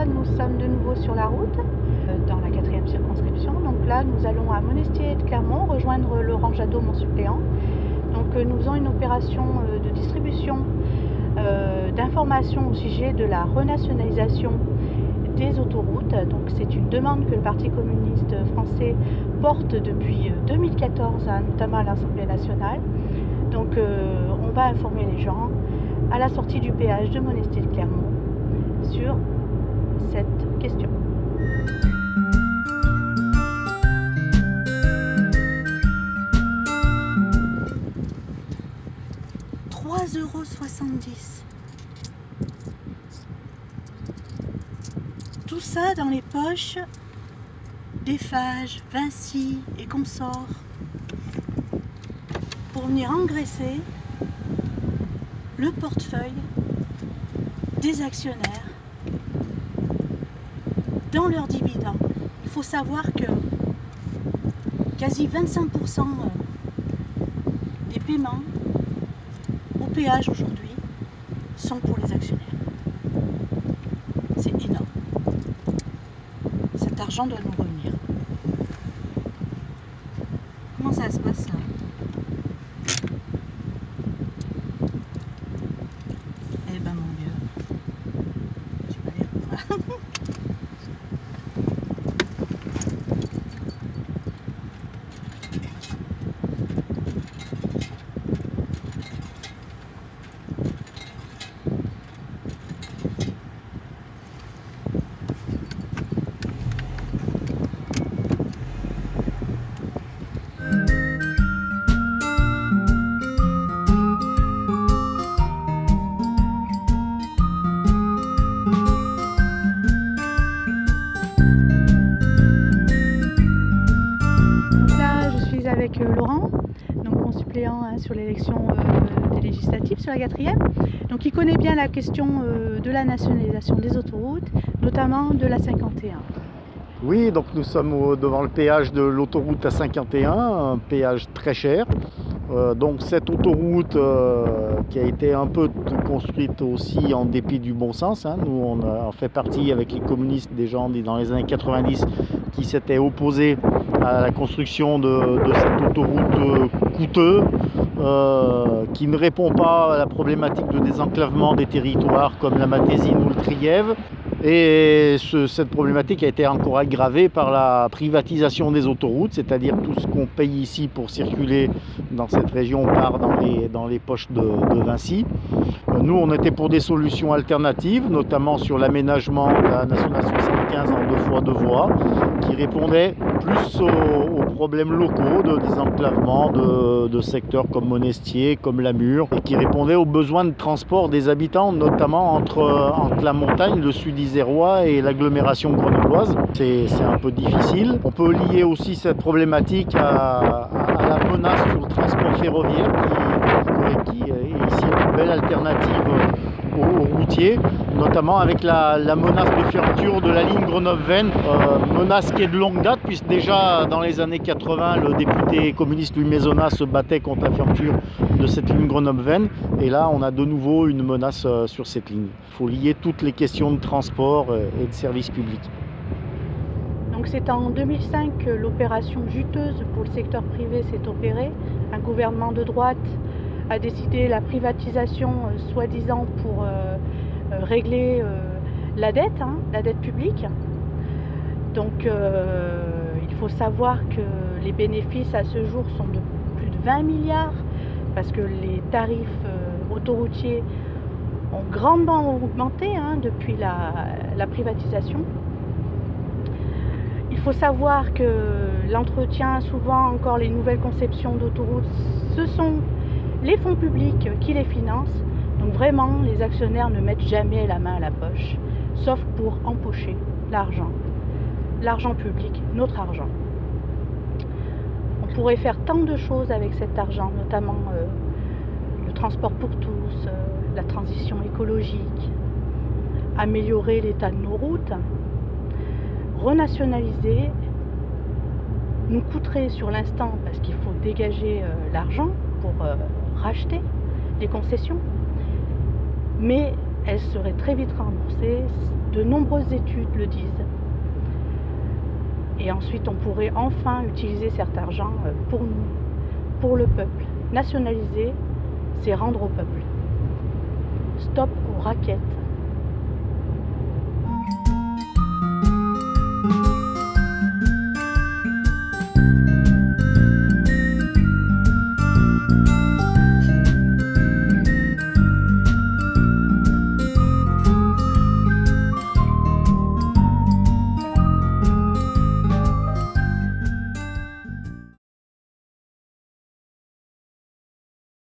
là, nous sommes de nouveau sur la route, dans la 4e circonscription. Donc là, nous allons à Monestier de Clermont rejoindre Laurent Jadot, mon suppléant. Donc nous faisons une opération de distribution d'informations au sujet de la renationalisation des autoroutes. Donc c'est une demande que le Parti communiste français porte depuis 2014, notamment à l'Assemblée nationale. Donc on va informer les gens à la sortie du péage de Monestier de Clermont sur cette question. €3,70 €. Tout ça dans les poches d'Eiffage, Vinci et consorts pour venir engraisser le portefeuille des actionnaires dans leurs dividendes. Il faut savoir que quasi 25% des paiements au péage aujourd'hui sont pour les actionnaires. C'est énorme. Cet argent doit nous revenir. Comment ça se passe là? Eh ben mon vieux, je vais aller voir. Avec Laurent, donc mon suppléant sur l'élection des législatives sur la 4e. Donc il connaît bien la question de la nationalisation des autoroutes, notamment de la 51. Oui, donc nous sommes devant le péage de l'autoroute A51, un péage très cher. Donc cette autoroute qui a été un peu construite aussi en dépit du bon sens. Nous on a fait partie avec les communistes des gens dans les années 90 qui s'étaient opposés à la construction de cette autoroute coûteuse qui ne répond pas à la problématique de désenclavement des territoires comme la Matésine ou le Trièves. Et cette problématique a été encore aggravée par la privatisation des autoroutes, c'est-à-dire tout ce qu'on paye ici pour circuler dans cette région part dans les poches de Vinci. Nous, on était pour des solutions alternatives, notamment sur l'aménagement de la nationale 75 en 2x2 voies, qui répondait plus aux problèmes locaux de désenclavement de secteurs comme Monestier, comme Lamure, et qui répondait aux besoins de transport des habitants, notamment entre la montagne, le sud isérois et l'agglomération grenobloise. C'est un peu difficile. On peut lier aussi cette problématique à la menace sur le transport ferroviaire qui est ici une belle alternative aux routiers, notamment avec la menace de fermeture de la ligne Grenoble-Veynes, menace qui est de longue date, puisque déjà dans les années 80, le député communiste Louis Maisonnat se battait contre la fermeture de cette ligne Grenoble-Veynes, et là on a de nouveau une menace sur cette ligne. Il faut lier toutes les questions de transport et de services publics. Donc c'est en 2005 que l'opération juteuse pour le secteur privé s'est opérée. Un gouvernement de droite a décidé la privatisation soi-disant pour régler la dette publique. Donc il faut savoir que les bénéfices à ce jour sont de plus de 20 milliards parce que les tarifs autoroutiers ont grandement augmenté depuis la privatisation. Il faut savoir que l'entretien, souvent encore les nouvelles conceptions d'autoroutes, ce sont les fonds publics qui les financent. Donc vraiment, les actionnaires ne mettent jamais la main à la poche, sauf pour empocher l'argent public, notre argent. On pourrait faire tant de choses avec cet argent, notamment le transport pour tous, la transition écologique, améliorer l'état de nos routes. Renationaliser nous coûterait sur l'instant, parce qu'il faut dégager l'argent pour racheter les concessions, mais elle serait très vite remboursée. De nombreuses études le disent. Et ensuite, on pourrait enfin utiliser cet argent pour nous, pour le peuple. Nationaliser, c'est rendre au peuple. Stop aux raquettes.